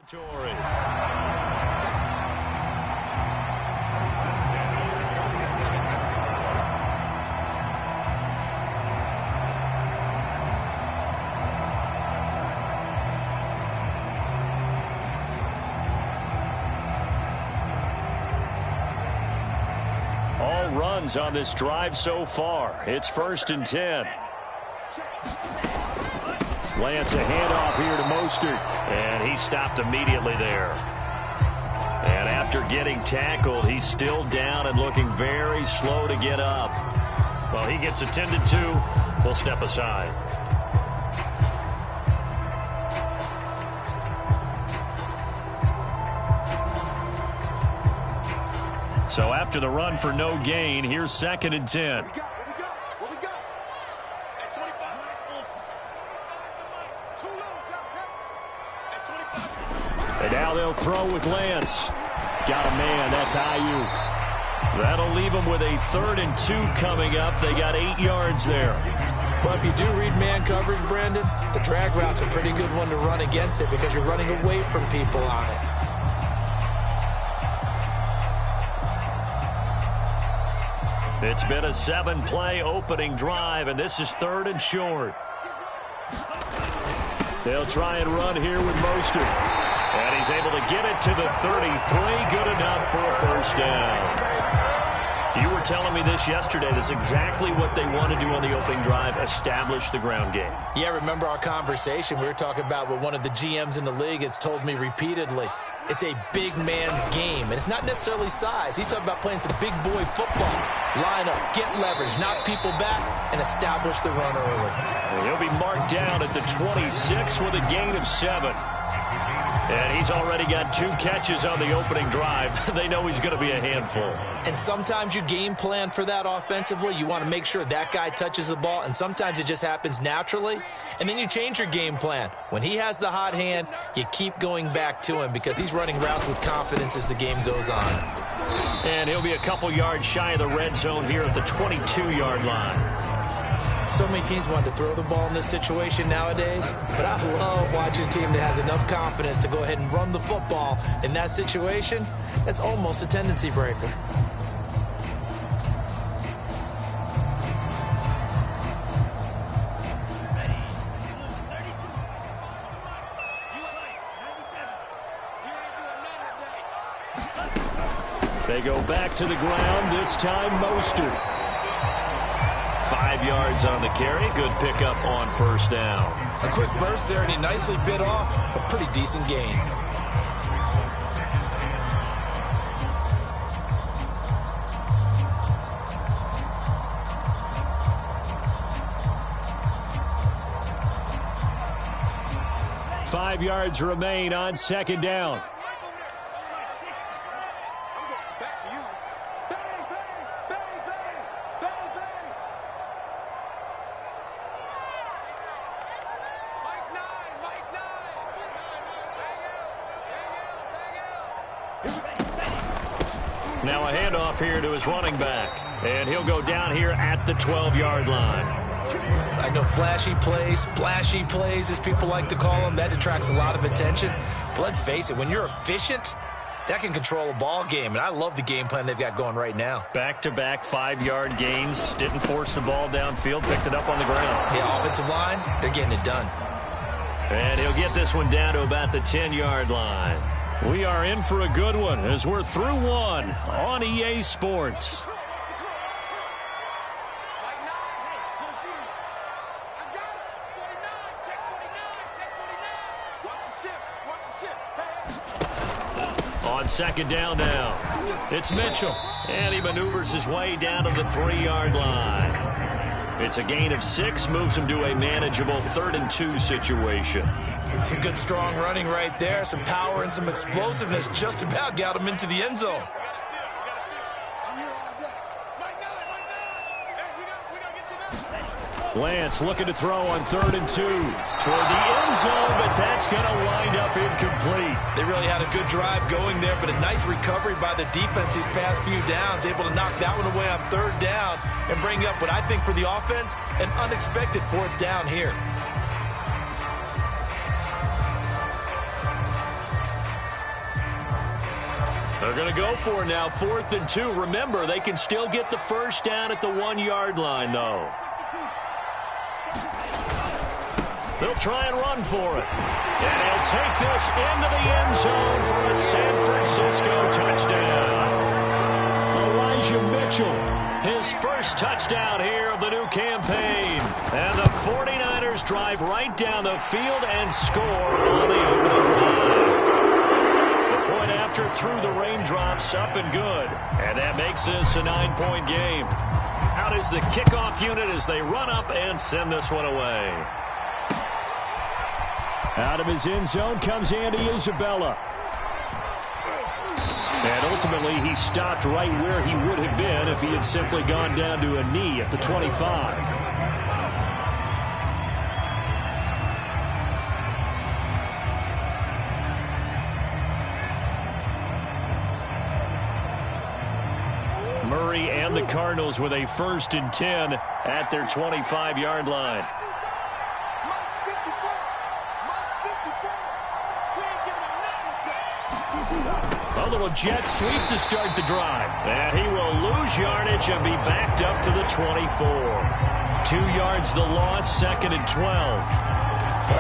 territory. All runs on this drive so far. It's 1st and 10. Lance, a handoff here to Mostert, and he stopped immediately there. And after getting tackled, he's still down and looking very slow to get up. Well, he gets attended to. We'll step aside. So after the run for no gain, here's 2nd and 10. And now they'll throw with Lance. Got a man. That's Aiyuk. That'll leave them with a 3rd and 2 coming up. They got 8 yards there. Well, if you do read man coverage, Brandon, the drag route's a pretty good one to run against it because you're running away from people on it. It's been a 7-play opening drive, and this is 3rd and short. They'll try and run here with Mostert. And he's able to get it to the 33. Good enough for a 1st down. You were telling me this yesterday. This is exactly what they want to do on the opening drive, establish the ground game. Yeah, remember our conversation? We were talking about what one of the GMs in the league has told me repeatedly. It's a big man's game, and it's not necessarily size. He's talking about playing some big boy football. Line up, get leverage, knock people back, and establish the run early. And he'll be marked down at the 26 with a gain of 7. And he's already got 2 catches on the opening drive. They know he's going to be a handful. And sometimes you game plan for that offensively. You want to make sure that guy touches the ball, and sometimes it just happens naturally. And then you change your game plan. When he has the hot hand, you keep going back to him because he's running routes with confidence as the game goes on. And he'll be a couple yards shy of the red zone here at the 22-yard line. So many teams want to throw the ball in this situation nowadays, but I love watching a team that has enough confidence to go ahead and run the football in that situation. That's almost a tendency breaker. They go back to the ground, this time Mostert. 5 yards on the carry. Good pickup on 1st down. A quick burst there, and he nicely bit off a pretty decent gain. Five yards remain on 2nd down. Now a handoff here to his running back. And he'll go down here at the 12-yard line. I know flashy plays, splashy plays, as people like to call them, that attracts a lot of attention. But let's face it, when you're efficient, that can control a ball game. And I love the game plan they've got going right now. Back-to-back 5-yard gains. Didn't force the ball downfield. Picked it up on the ground. Yeah, offensive line, they're getting it done. And he'll get this one down to about the 10-yard line. We are in for a good one as we're through one on EA Sports. On 2nd down now, it's Mitchell. And he maneuvers his way down to the 3-yard line. It's a gain of 6, moves him to a manageable 3rd and 2 situation. Some good, strong running right there. Some power and some explosiveness just about got him into the end zone. Lance looking to throw on 3rd and 2 toward the end zone, but that's going to wind up incomplete. They really had a good drive going there, but a nice recovery by the defense these past few downs, able to knock that one away on 3rd down and bring up what I think for the offense, an unexpected 4th down here. They're going to go for it now, 4th and 2. Remember, they can still get the first down at the 1-yard line, though. They'll try and run for it. And he'll take this into the end zone for a San Francisco touchdown. Elijah Mitchell, his first touchdown here of the new campaign. And the 49ers drive right down the field and score on the opening drive. Point after through the raindrops, up and good. And that makes this a 9-point game. Out is the kickoff unit as they run up and send this one away. Out of his end zone comes Andy Isabella. And ultimately, he stopped right where he would have been if he had simply gone down to a knee at the 25. Murray and the Cardinals with a 1st and 10 at their 25-yard line. A little jet sweep to start the drive. And he will lose yardage and be backed up to the 24. 2 yards the loss, 2nd and 12.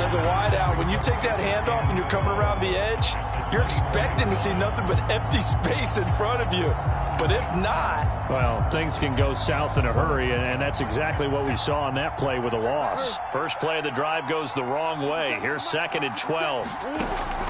As a wideout, when you take that handoff and you're coming around the edge, you're expecting to see nothing but empty space in front of you. But if not... Well, things can go south in a hurry, and that's exactly what we saw on that play with a loss. First play of the drive goes the wrong way. Here's 2nd and 12.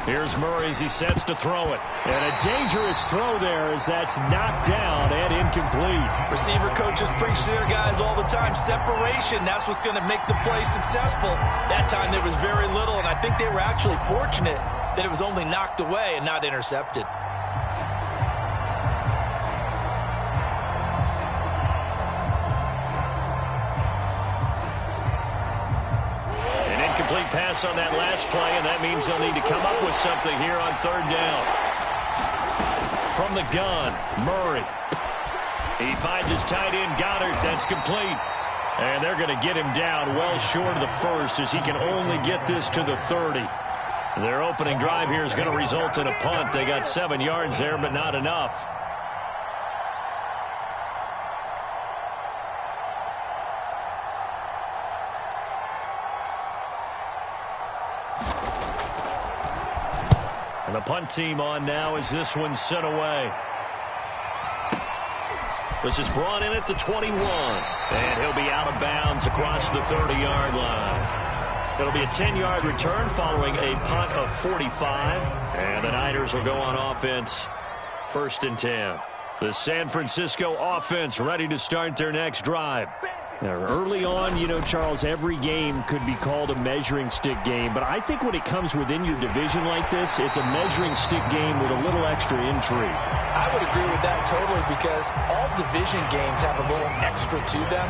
Here's Murray as he sets to throw it. And a dangerous throw there as that's knocked down and incomplete. Receiver coaches preach to their guys all the time. Separation, that's what's going to make the play successful. That time there was very little, and I think they were actually fortunate that it was only knocked away and not intercepted. Incomplete pass on that last play, and that means they'll need to come up with something here on 3rd down. From the gun, Murray. He finds his tight end, Goddard. That's complete. And they're going to get him down well short of the 1st as he can only get this to the 30. Their opening drive here is going to result in a punt. They got 7 yards there, but not enough. And the punt team on now as this one's sent away. This is brought in at the 21. And he'll be out of bounds across the 30-yard line. It'll be a 10-yard return following a punt of 45. And the Niners will go on offense 1st and 10. The San Francisco offense ready to start their next drive. Now, early on, you know, Charles, every game could be called a measuring stick game. But I think when it comes within your division like this, it's a measuring stick game with a little extra intrigue. I would agree with that totally because all division games have a little extra to them.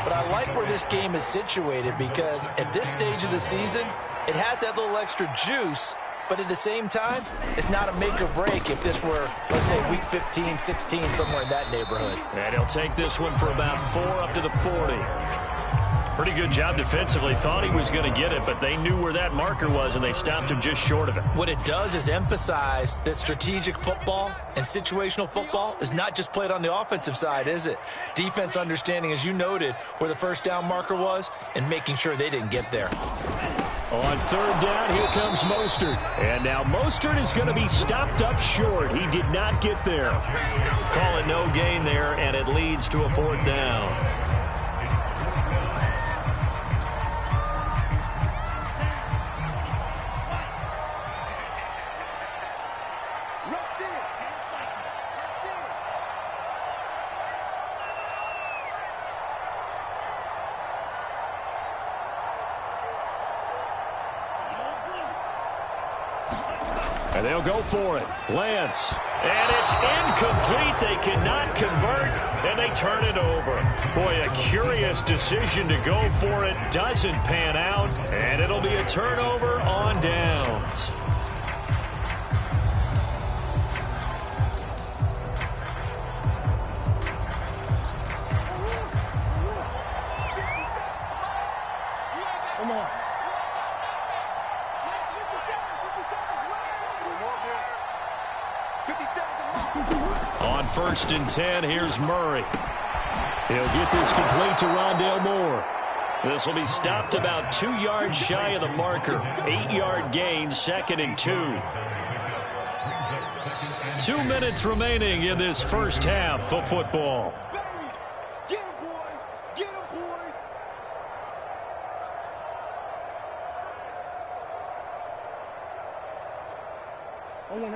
But I like where this game is situated because at this stage of the season, it has that little extra juice. But at the same time, it's not a make or break if this were, let's say, week 15, 16, somewhere in that neighborhood. And he'll take this one for about 4 up to the 40. Pretty good job defensively. Thought he was going to get it, but they knew where that marker was, and they stopped him just short of it. What it does is emphasize that strategic football and situational football is not just played on the offensive side, is it? Defense understanding, as you noted, where the first down marker was and making sure they didn't get there. On 3rd down, here comes Mostert. And now Mostert is going to be stopped up short. He did not get there. Call it no gain there, and it leads to a 4th down. And they'll go for it. Lance. And it's incomplete. They cannot convert, and they turn it over. Boy, a curious decision to go for it. Doesn't pan out, and it'll be a turnover on downs. Come on. on 1st and 10. Here's Murray. He'll get this complete to Rondale Moore. This will be stopped about 2 yards shy of the marker. 8-yard gain, 2nd and 2. 2 minutes remaining in this first half of football. Get him, boys! Get him, boys!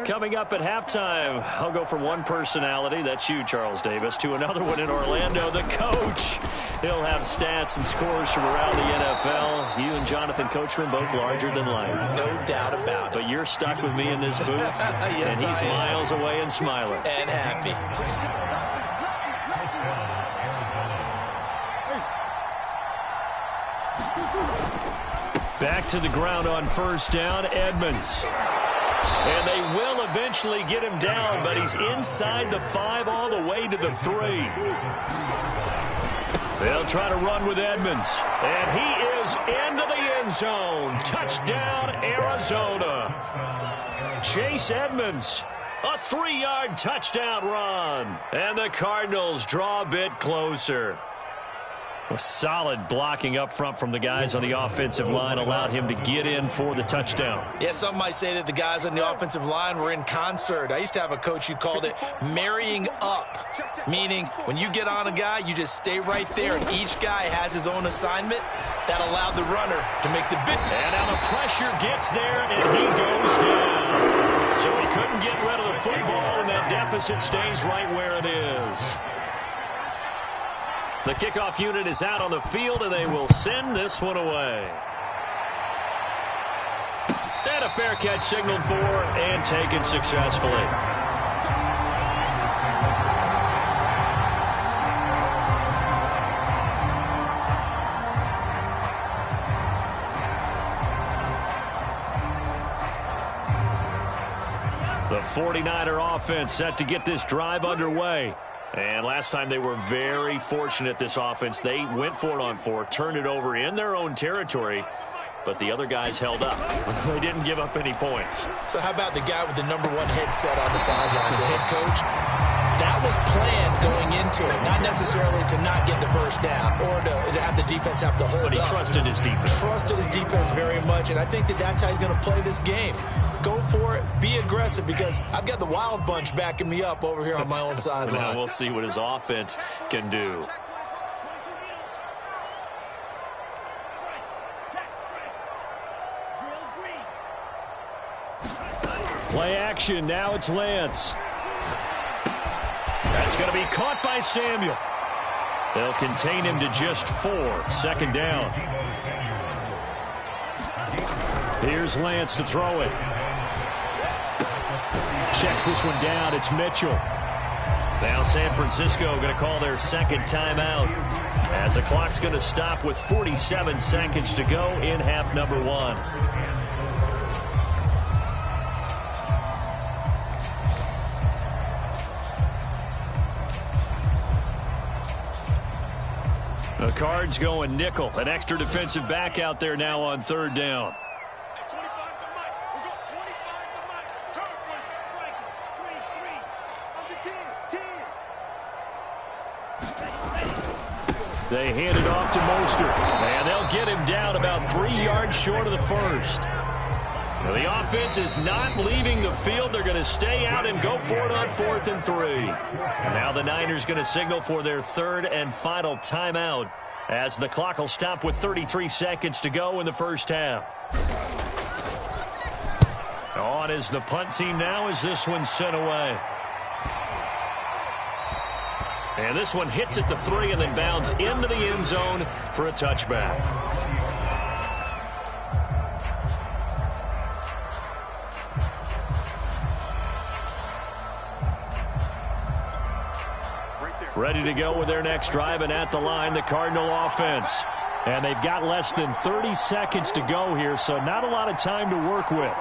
Coming up at halftime, I'll go from one personality, that's you, Charles Davis, to another one in Orlando, the coach. He'll have stats and scores from around the NFL. You and Jonathan Coachman both larger than life. No doubt about it. But you're stuck with me in this booth, Yes, and he's miles away and smiling. And happy. Back to the ground on 1st down, Edmonds. And they will eventually get him down, but he's inside the 5 all the way to the 3. They'll try to run with Edmonds. And he is into the end zone. Touchdown, Arizona. Chase Edmonds, a 3-yard touchdown run. And the Cardinals draw a bit closer. A solid blocking up front from the guys on the offensive line allowed him to get in for the touchdown. Yeah, some might say that the guys on the offensive line were in concert. I used to have a coach who called it marrying up, meaning when you get on a guy, you just stay right there, and each guy has his own assignment. That allowed the runner to make the big. And now the pressure gets there, and he goes down. So he couldn't get rid of the football, and that deficit stays right where it is. The kickoff unit is out on the field, and they will send this one away. And a fair catch signaled for and taken successfully. The 49er offense set to get this drive underway. And last time they were very fortunate, this offense. They went for it on 4, turned it over in their own territory, but the other guys held up. They didn't give up any points. So how about the guy with the #1 headset on the sidelines, the head coach? That was planned going into it, not necessarily to not get the first down or to have the defense have to hold up. But he trusted his defense. Trusted his defense very much, and I think that that's how he's going to play this game. Go for it. Be aggressive, because I've got the Wild Bunch backing me up over here on my own sideline. Now we'll see what his offense can do. Play action. Now it's Lance. That's going to be caught by Samuel. They'll contain him to just 4. 2nd down. Here's Lance to throw it. Checks this one down. It's Mitchell. Now San Francisco going to call their 2nd timeout, as the clock's going to stop with 47 seconds to go in half number 1. The Cards going nickel. An extra defensive back out there now on 3rd down. They hand it off to Mostert, and they'll get him down about 3 yards short of the 1st. Now the offense is not leaving the field. They're going to stay out and go for it on 4th and 3. And now the Niners going to signal for their 3rd and final timeout, as the clock will stop with 33 seconds to go in the first half. On is the punt team now as this one's sent away. And this one hits at the 3 and then bounds into the end zone for a touchback. Ready to go with their next drive, and at the line, the Cardinal offense. And they've got less than 30 seconds to go here, so not a lot of time to work with.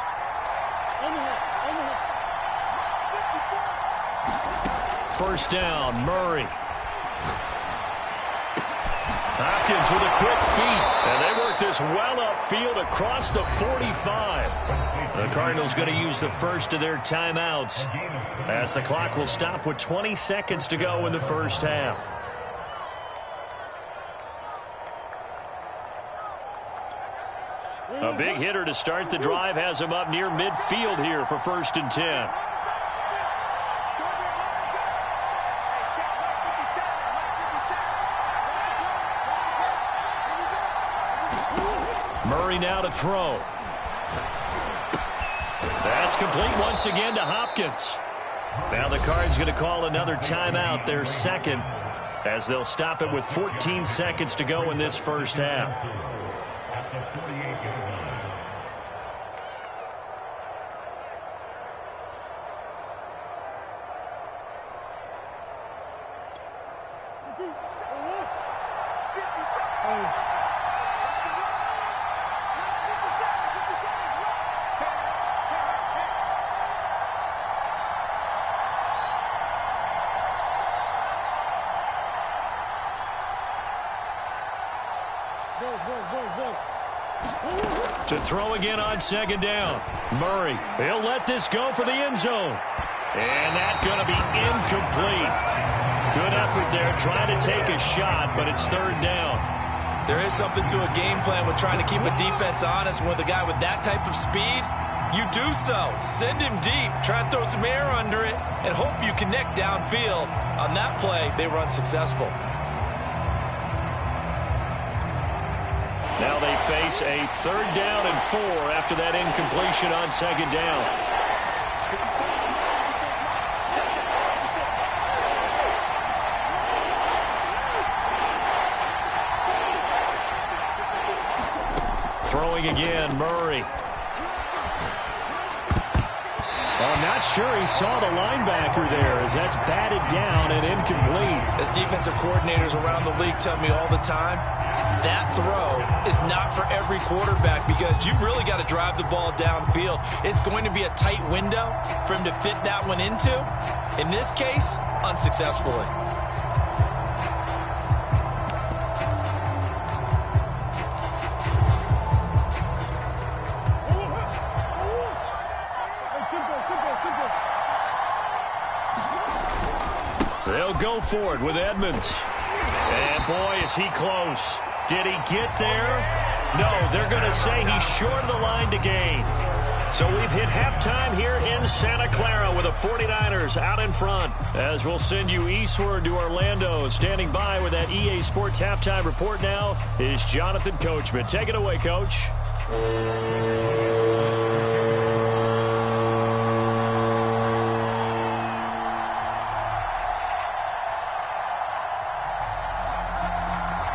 First down, Murray. Hopkins with a quick feed, and they work this well upfield across the 45. The Cardinals going to use the first of their timeouts as the clock will stop with 20 seconds to go in the first half. A big hitter to start the drive has him up near midfield here for 1st and 10. Murray now to throw. That's complete once again to Hopkins. Now the Cards going to call another timeout, their second, as they'll stop it with 14 seconds to go in this first half. To throw again on 2nd down. Murray, he'll let this go for the end zone. And that's going to be incomplete. Good effort there trying to take a shot, but it's 3rd down. There is something to a game plan with trying to keep a defense honest. With a guy with that type of speed, you do so. Send him deep, try and throw some air under it, and hope you connect downfield. On that play, they were unsuccessful. Now they face a 3rd down and 4 after that incompletion on 2nd down. Throwing again, Murray. I'm not sure he saw the linebacker there as that's batted down and incomplete. As defensive coordinators around the league tell me all the time, that throw is not for every quarterback because you've really got to drive the ball downfield. It's going to be a tight window for him to fit that one into. In this case, unsuccessfully. They'll go for it with Edmonds. And boy, is he close. Did he get there? No, they're going to say he's short of the line to gain. So we've hit halftime here in Santa Clara with the 49ers out in front. As we'll send you eastward to Orlando. Standing by with that EA Sports halftime report now is Jonathan Coachman. Take it away, Coach.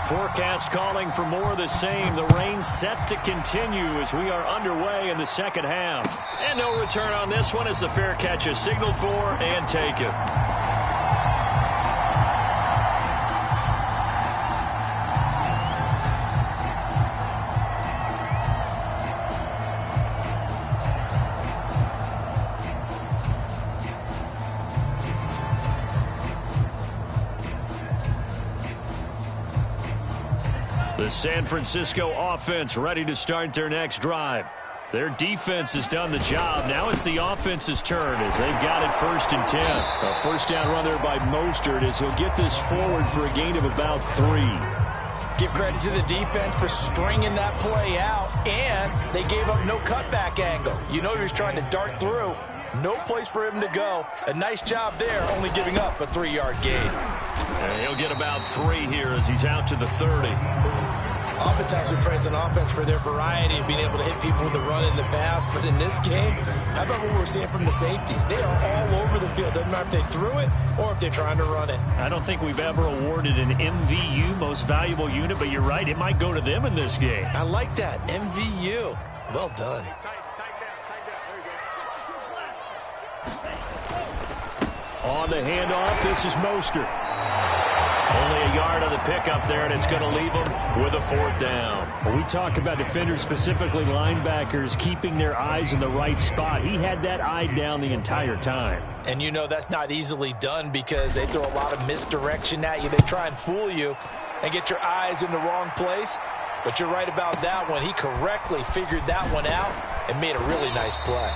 Forecast calling for more of the same. The rain set to continue as we are underway in the second half. And no return on this one as the fair catch is signaled for and taken. The San Francisco offense ready to start their next drive. Their defense has done the job. Now it's the offense's turn as they've got it 1st and 10. A first down run there by Mostert as he'll get this forward for a gain of about 3. Give credit to the defense for stringing that play out, and they gave up no cutback angle. You know he was trying to dart through. No place for him to go. A nice job there, only giving up a 3-yard gain. And he'll get about 3 here as he's out to the 30. Oftentimes we praise an offense for their variety of being able to hit people with the run and the pass, but in this game, how about what we're seeing from the safeties? They are all over the field. Doesn't matter if they threw it or if they're trying to run it. I don't think we've ever awarded an MVU, most valuable unit, but you're right, it might go to them in this game. I like that, MVU. Well done. On the handoff, this is Mostert. Only a yard on the pickup there, and it's going to leave them with a 4th down. When we talk about defenders, specifically linebackers, keeping their eyes in the right spot, he had that eye down the entire time. And you know that's not easily done because they throw a lot of misdirection at you. They try and fool you. and get your eyes in the wrong place. But you're right about that one. He correctly figured that one out and made a really nice play.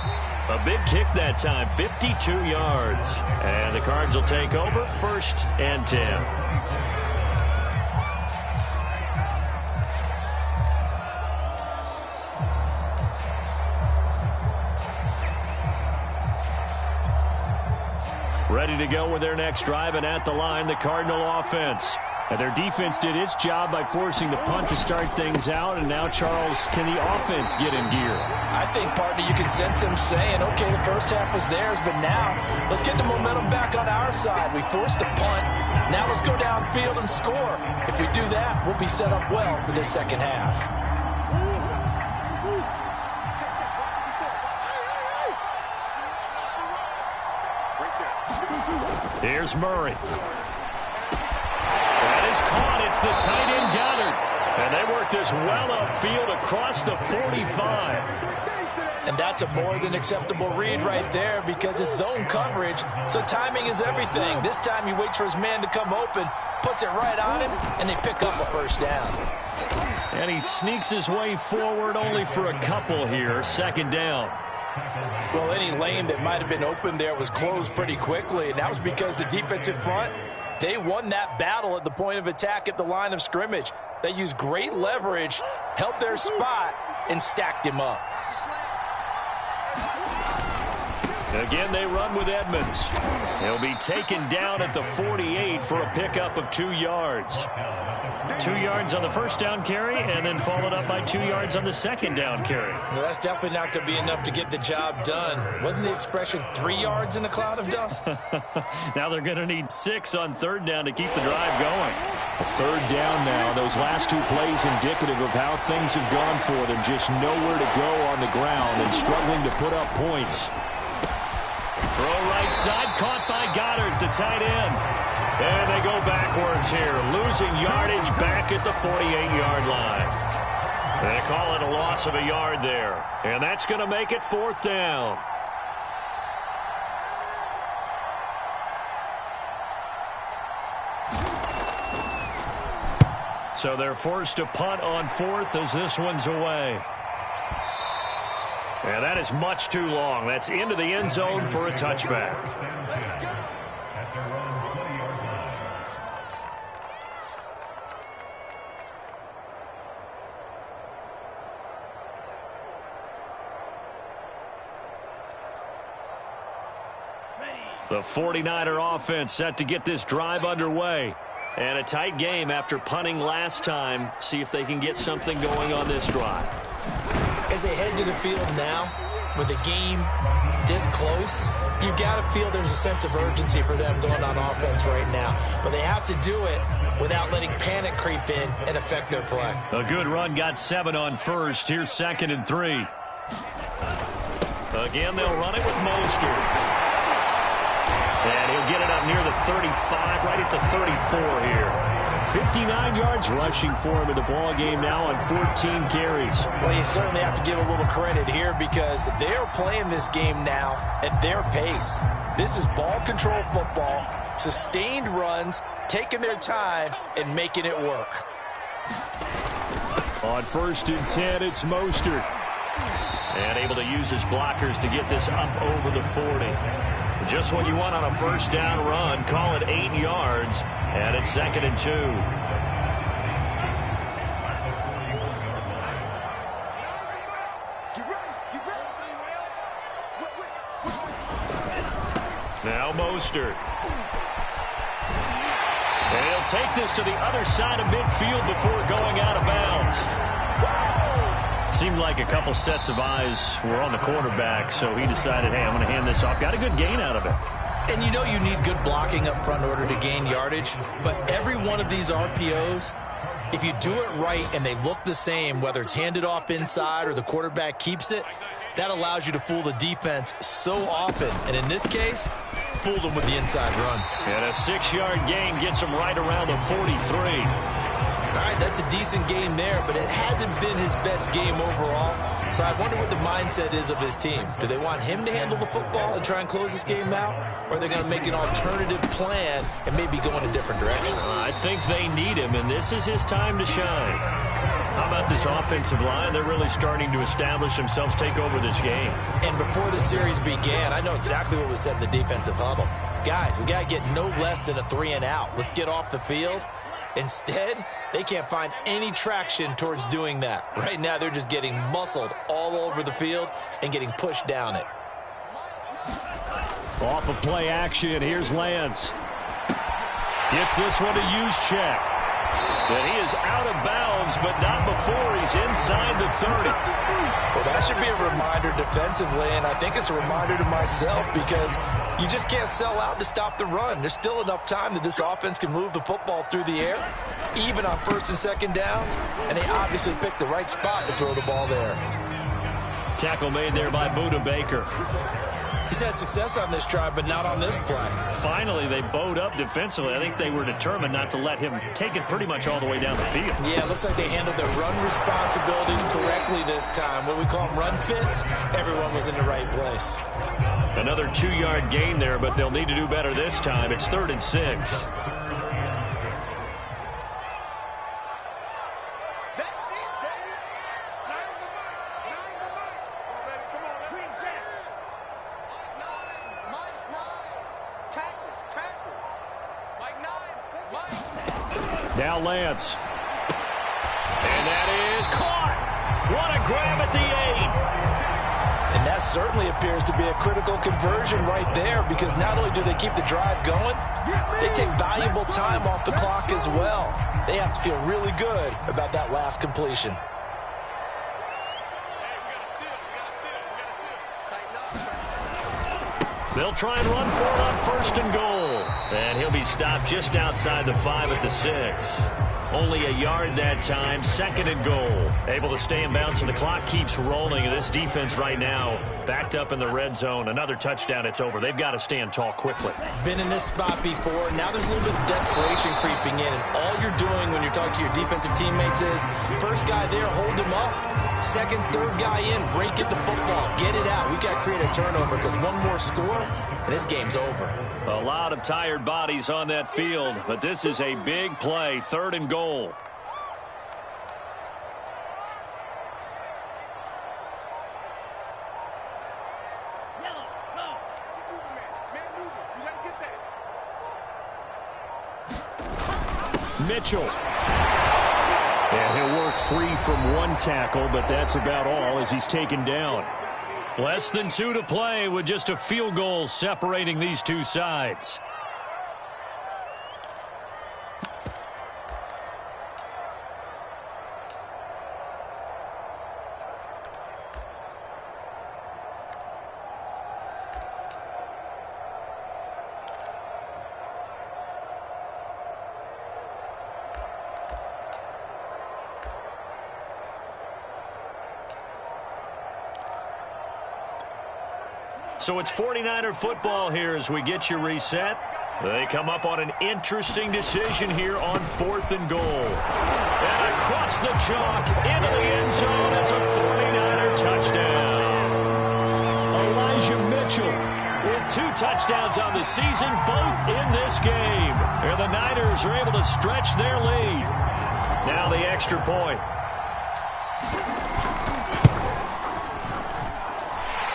A big kick that time, 52 yards. And the Cards will take over, 1st and 10. Ready to go with their next drive, and at the line, the Cardinal offense. And their defense did its job by forcing the punt to start things out, and now, Charles, can the offense get in gear? I think, partner, you can sense them saying, okay, the first half was theirs, but now let's get the momentum back on our side. We forced a punt. Now let's go downfield and score. If we do that, we'll be set up well for this second half. Here's Murray. That is caught. It's the tight end Goddard. And they work this well upfield across the 45. And that's a more than acceptable read right there because it's zone coverage, so timing is everything. This time he waits for his man to come open, puts it right on him, and they pick up a first down. And he sneaks his way forward only for a couple here, 2nd down. Well, any lane that might have been open there was closed pretty quickly, and that was because the defensive front, they won that battle at the point of attack at the line of scrimmage. They used great leverage, held their spot, and stacked him up. Again, they run with Edmonds. He'll be taken down at the 48 for a pickup of 2 yards. 2 yards on the first down carry, and then followed up by 2 yards on the second down carry. Well, that's definitely not going to be enough to get the job done. Wasn't the expression 3 yards in a cloud of dust? Now they're going to need 6 on 3rd down to keep the drive going. A 3rd down now. Those last 2 plays indicative of how things have gone for them. Just nowhere to go on the ground and struggling to put up points. Throw right side, caught by Goddard, the tight end. And they go backwards here, losing yardage back at the 48-yard line. They call it a loss of a yard there. And that's going to make it 4th down. So they're forced to punt on 4th as this one's away. And that is much too long. That's into the end zone for a touchback. The 49er offense set to get this drive underway. And a tight game after punting last time. See if they can get something going on this drive. As they head to the field now, with the game this close, you've got to feel there's a sense of urgency for them going on offense right now. But they have to do it without letting panic creep in and affect their play. A good run, got 7 on 1st. Here's 2nd and 3. Again, they'll run it with Mostert. And he'll get it up near the 35, right at the 34 here. 59 yards rushing for him in the ball game now on 14 carries. Well, you certainly have to give a little credit here because they're playing this game now at their pace. This is ball control football, sustained runs, taking their time, and making it work. On 1st and 10, it's Mostert. And able to use his blockers to get this up over the 40. Just what you want on a first down run. Call it 8 yards. And it's 2nd and 2. Now Mostert. And he'll take this to the other side of midfield before going out of bounds. Seemed like a couple sets of eyes were on the quarterback, so he decided, hey, I'm going to hand this off. Got a good gain out of it. And you know you need good blocking up front in order to gain yardage, but every one of these RPOs, if you do it right and they look the same, whether it's handed off inside or the quarterback keeps it, that allows you to fool the defense so often. And in this case, fooled them with the inside run. And a 6-yard gain gets him right around the 43. All right, that's a decent game there, but it hasn't been his best game overall. So I wonder what the mindset is of his team. Do they want him to handle the football and try and close this game out? Or are they going to make an alternative plan and maybe go in a different direction? I think they need him, and this is his time to shine. How about this offensive line? They're really starting to establish themselves, take over this game. And before the series began, I know exactly what was said in the defensive huddle. Guys, we got to get no less than a 3-and-out. Let's get off the field. Instead, they can't find any traction towards doing that. Right now, they're just getting muscled all over the field and getting pushed down it. Off of play action, here's Lance. Gets this one to Juszczyk. And he is out of bounds, but not before he's inside the 30. Well, that should be a reminder defensively, and I think it's a reminder to myself because you just can't sell out to stop the run. There's still enough time that this offense can move the football through the air, even on first and second downs, and they obviously picked the right spot to throw the ball there. Tackle made there by Budda Baker. He's had success on this drive, but not on this play. Finally, they bowed up defensively. I think they were determined not to let him take it pretty much all the way down the field. Yeah, it looks like they handled their run responsibilities correctly this time. What we call them run fits, everyone was in the right place. Another 2-yard gain there, but they'll need to do better this time. It's 3rd and 6. Now Lance. And that is caught. What a grab at the 8. And that certainly appears to be a critical conversion right there because not only do they keep the drive going, they take valuable time off the clock as well. They have to feel really good about that last completion. They'll try and run for it on 1st and goal. And he'll be stopped just outside the 5 at the 6. Only a yard that time, 2nd and goal. Able to stay in bounds, and the clock keeps rolling. This defense right now backed up in the red zone. Another touchdown, it's over. They've got to stand tall quickly. Been in this spot before. Now there's a little bit of desperation creeping in. And all you're doing when you're talking to your defensive teammates is, first guy there, hold him up. Second, third guy in, break it the football. Get it out. We got to create a turnover because one more score, and this game's over. A lot of tired bodies on that field, but this is a big play, 3rd and goal. Mitchell. And he'll work free from one tackle, but that's about all as he's taken down. Less than 2 to play with just a field goal separating these two sides. So it's 49er football here as we get you reset. They come up on an interesting decision here on 4th and goal. And across the chalk into the end zone. It's a 49er touchdown. Elijah Mitchell with 2 touchdowns on the season, both in this game. And the Niners are able to stretch their lead. Now the extra point.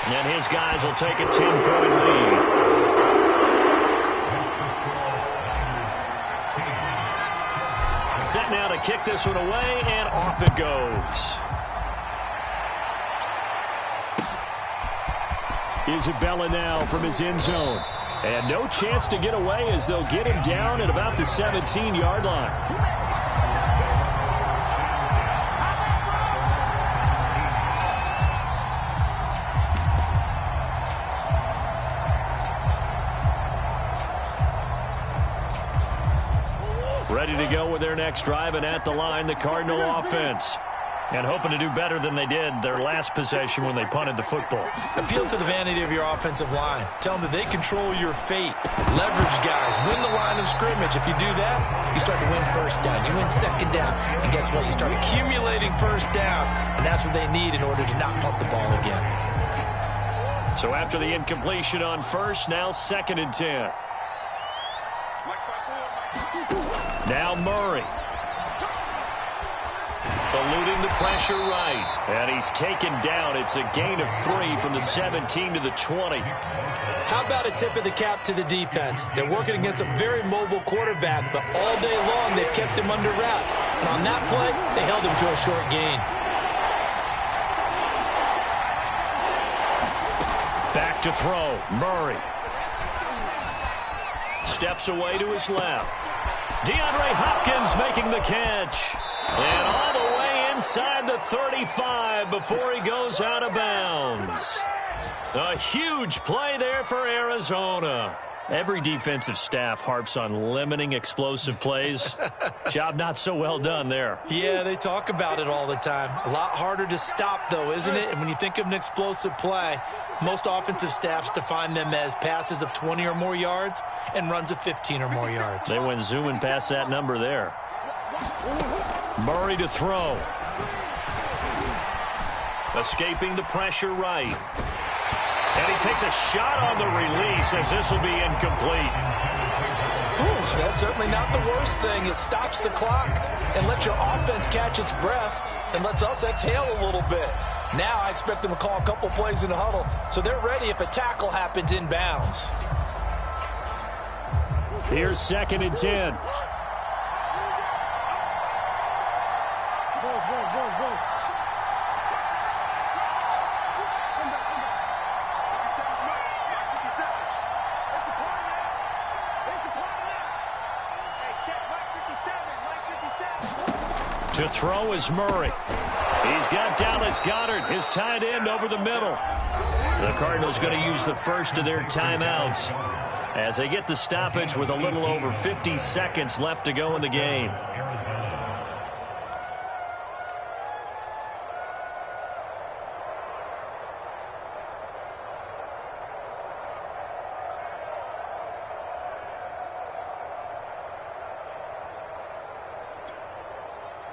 And his guys will take a 10-point lead. Set now to kick this one away, and off it goes. Isabella now from his end zone. And no chance to get away as they'll get him down at about the 17-yard line. Ready to go with their next drive, and at the line, the Cardinal offense. And hoping to do better than they did their last possession when they punted the football. Appeal to the vanity of your offensive line. Tell them that they control your fate. Leverage guys. Win the line of scrimmage. If you do that, you start to win first down. You win second down. And guess what? You start accumulating first downs. And that's what they need in order to not punt the ball again. So after the incompletion on first, now 2nd and 10. Now Murray. Eluding the pressure right. And he's taken down. It's a gain of 3 from the 17 to the 20. How about a tip of the cap to the defense? They're working against a very mobile quarterback, but all day long they've kept him under wraps. And on that play, they held him to a short gain. Back to throw. Murray. Steps away to his left. DeAndre Hopkins making the catch. And all the way inside the 35 before he goes out of bounds. A huge play there for Arizona. Every defensive staff harps on limiting explosive plays. Job not so well done there. Yeah, they talk about it all the time. A lot harder to stop, though, isn't it? And when you think of an explosive play, most offensive staffs define them as passes of 20 or more yards and runs of 15 or more yards. They went zooming past that number there. Murray to throw. Escaping the pressure right. And he takes a shot on the release as this will be incomplete. Ooh, that's certainly not the worst thing. It stops the clock and lets your offense catch its breath and lets us exhale a little bit. Now I expect them to call a couple plays in the huddle so they're ready if a tackle happens inbounds. Here's 2nd and 10. To throw is Murray. He's got Dallas Goedert, his tight end, over the middle. The Cardinals going to use the first of their timeouts as they get the stoppage with a little over 50 seconds left to go in the game.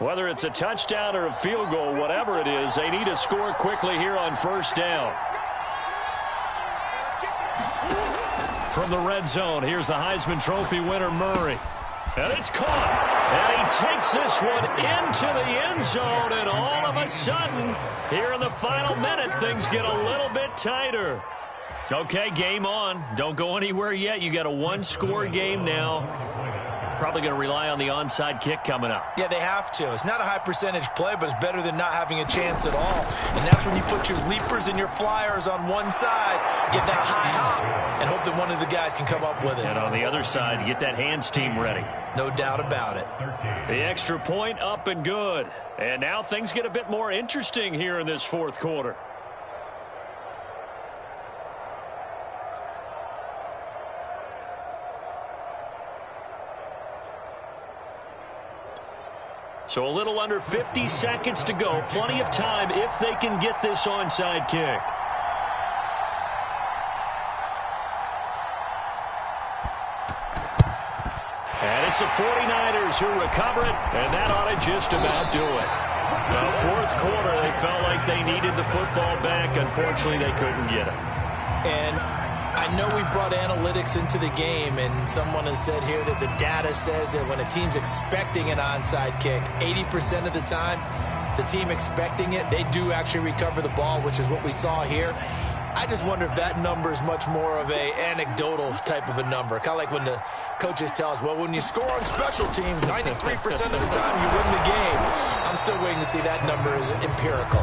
Whether it's a touchdown or a field goal, whatever it is, they need to score quickly here on first down. From the red zone, here's the Heisman Trophy winner, Murray. And it's caught. And he takes this one into the end zone. And all of a sudden, here in the final minute, things get a little bit tighter. Okay, game on. Don't go anywhere yet. You got a one-score game now. Probably going to rely on the onside kick coming up. Yeah, they have to. It's not a high percentage play, but it's better than not having a chance at all. And that's when you put your leapers and your flyers on one side, get that high hop, and hope that one of the guys can come up with it. And on the other side, get that hands team ready. No doubt about it. The extra point up and good. And now things get a bit more interesting here in this fourth quarter. So a little under 50 seconds to go. Plenty of time if they can get this onside kick. And it's the 49ers who recover it, and that ought to just about do it. Now, fourth quarter, they felt like they needed the football back. Unfortunately, they couldn't get it. And I know we brought analytics into the game, and someone has said here that the data says that when a team's expecting an onside kick, 80% of the time, the team expecting it, they do actually recover the ball, which is what we saw here. I just wonder if that number is much more of a anecdotal type of a number. Kind of like when the coaches tell us, well, when you score on special teams, 93% of the time you win the game. I'm still waiting to see that number is empirical.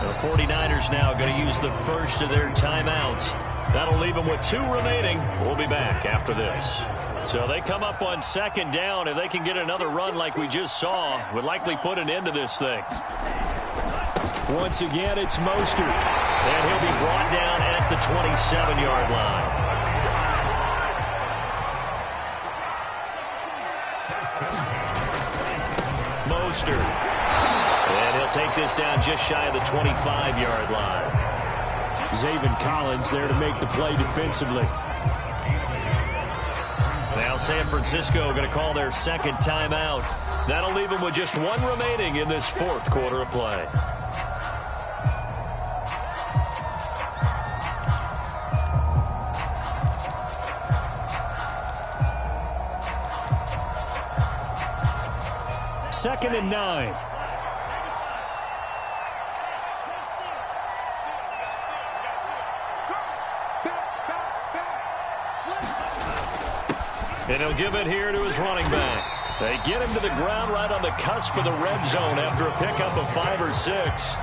The 49ers now going to use the first of their timeouts. That'll leave them with 2 remaining. We'll be back after this. So they come up on second down. If they can get another run like we just saw, would likely put an end to this thing. Once again, it's Mostert. And he'll be brought down at the 27-yard line. Mostert. And he'll take this down just shy of the 25-yard line. Zaven Collins there to make the play defensively. Now San Francisco going to call their second timeout. That'll leave them with just one remaining in this fourth quarter of play. Second and 9. And he'll give it here to his running back. They get him to the ground right on the cusp of the red zone after a pickup of 5 or 6.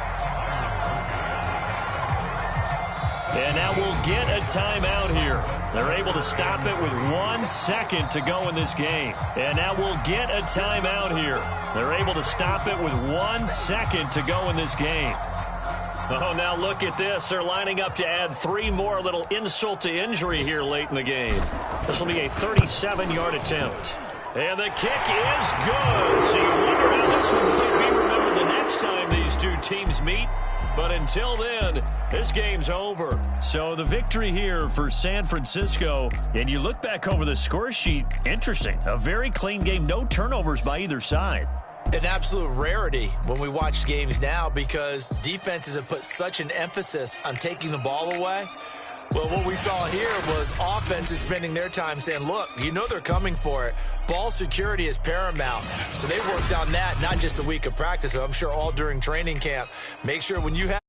And now we'll get a timeout here. They're able to stop it with 1 second to go in this game. And now we'll get a timeout here. They're able to stop it with 1 second to go in this game. Oh, now look at this. They're lining up to add 3 more, little insult to injury here late in the game. This will be a 37-yard attempt. And the kick is good. So you wonder how this one might be remembered the next time these two teams meet. But until then, this game's over. So the victory here for San Francisco. And you look back over the score sheet, interesting. A very clean game, no turnovers by either side. An absolute rarity when we watch games now because defenses have put such an emphasis on taking the ball away. Well, what we saw here was offenses spending their time saying, look, you know they're coming for it. Ball security is paramount. So they worked on that, not just a week of practice, but I'm sure all during training camp. Make sure when you have